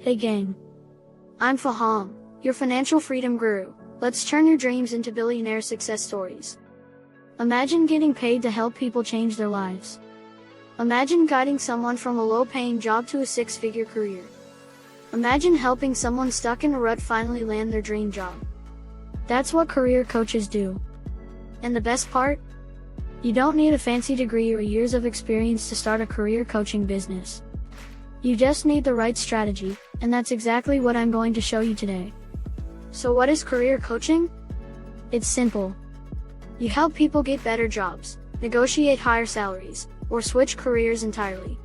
Hey gang. I'm Fahaam, your financial freedom guru. Let's turn your dreams into billionaire success stories. Imagine getting paid to help people change their lives. Imagine guiding someone from a low-paying job to a six-figure career. Imagine helping someone stuck in a rut finally land their dream job. That's what career coaches do. And the best part? You don't need a fancy degree or years of experience to start a career coaching business. You just need the right strategy, and that's exactly what I'm going to show you today. So what is career coaching? It's simple. You help people get better jobs, negotiate higher salaries, or switch careers entirely.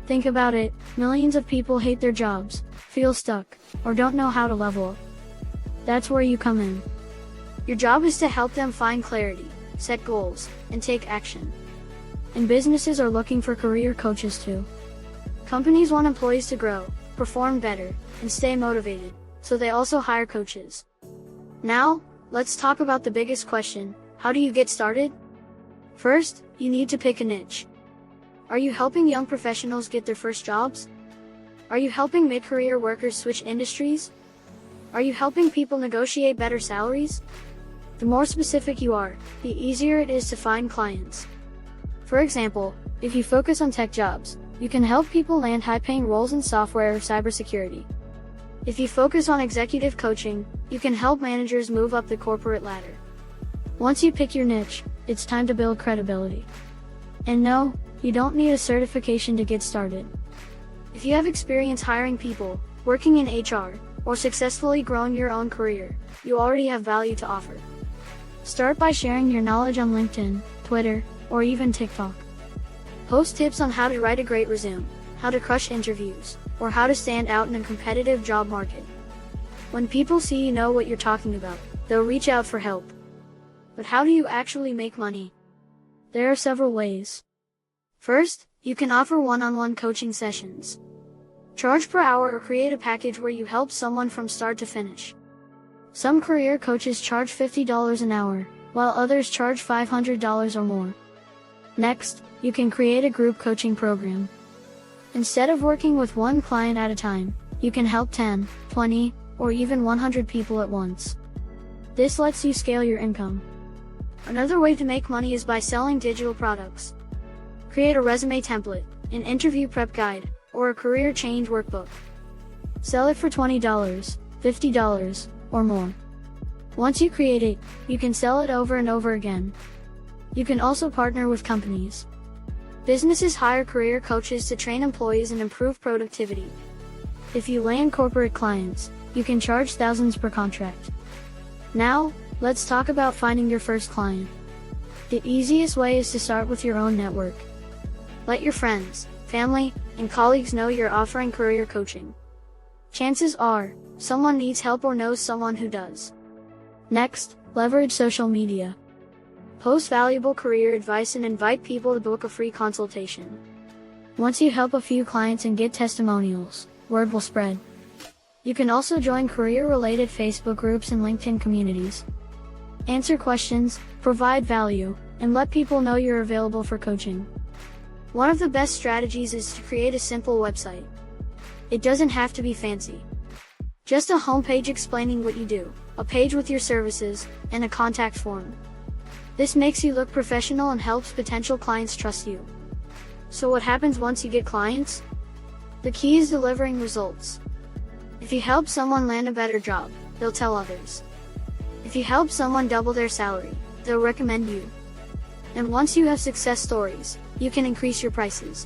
Think about it, millions of people hate their jobs, feel stuck, or don't know how to level up. That's where you come in. Your job is to help them find clarity, set goals, and take action. And businesses are looking for career coaches too. Companies want employees to grow, perform better, and stay motivated, so they also hire coaches. Now, let's talk about the biggest question: how do you get started? First, you need to pick a niche. Are you helping young professionals get their first jobs? Are you helping mid-career workers switch industries? Are you helping people negotiate better salaries? The more specific you are, the easier it is to find clients. For example, if you focus on tech jobs, you can help people land high-paying roles in software or cybersecurity. If you focus on executive coaching, you can help managers move up the corporate ladder. Once you pick your niche, it's time to build credibility. And no, you don't need a certification to get started. If you have experience hiring people, working in HR, or successfully growing your own career, you already have value to offer. Start by sharing your knowledge on LinkedIn, Twitter, or even TikTok. Post tips on how to write a great resume, how to crush interviews, or how to stand out in a competitive job market. When people see you know what you're talking about, they'll reach out for help. But how do you actually make money? There are several ways. First, you can offer one-on-one coaching sessions. Charge per hour or create a package where you help someone from start to finish. Some career coaches charge $50 an hour, while others charge $500 or more. Next, you can create a group coaching program. Instead of working with one client at a time, you can help 10, 20, or even 100 people at once. This lets you scale your income. Another way to make money is by selling digital products. Create a resume template, an interview prep guide, or a career change workbook. Sell it for $20, $50, or more. Once you create it, you can sell it over and over again. You can also partner with companies. Businesses hire career coaches to train employees and improve productivity. If you land corporate clients, you can charge thousands per contract. Now, let's talk about finding your first client. The easiest way is to start with your own network. Let your friends, family, and colleagues know you're offering career coaching. Chances are, someone needs help or knows someone who does. Next, leverage social media. Post valuable career advice and invite people to book a free consultation. Once you help a few clients and get testimonials, word will spread. You can also join career-related Facebook groups and LinkedIn communities. Answer questions, provide value, and let people know you're available for coaching. One of the best strategies is to create a simple website. It doesn't have to be fancy. Just a homepage explaining what you do, a page with your services, and a contact form. This makes you look professional and helps potential clients trust you. So what happens once you get clients? The key is delivering results. If you help someone land a better job, they'll tell others. If you help someone double their salary, they'll recommend you. And once you have success stories, you can increase your prices.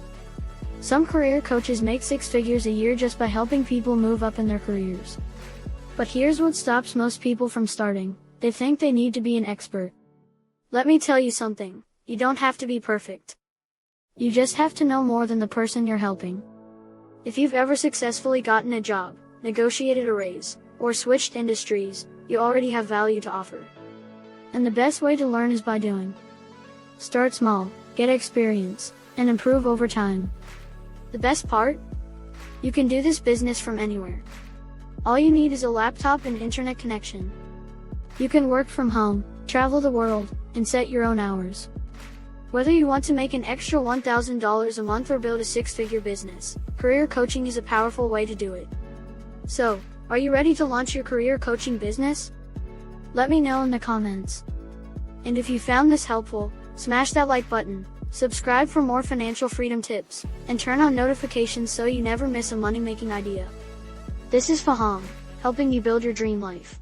Some career coaches make six figures a year just by helping people move up in their careers. But here's what stops most people from starting: they think they need to be an expert. Let me tell you something, you don't have to be perfect. You just have to know more than the person you're helping. If you've ever successfully gotten a job, negotiated a raise, or switched industries, you already have value to offer. And the best way to learn is by doing. Start small, get experience, and improve over time. The best part? You can do this business from anywhere. All you need is a laptop and internet connection. You can work from home, travel the world, and set your own hours. Whether you want to make an extra $1,000 a month or build a six-figure business, career coaching is a powerful way to do it. So, are you ready to launch your career coaching business? Let me know in the comments. And if you found this helpful, smash that like button, subscribe for more financial freedom tips, and turn on notifications so you never miss a money-making idea. This is Fahaam, helping you build your dream life.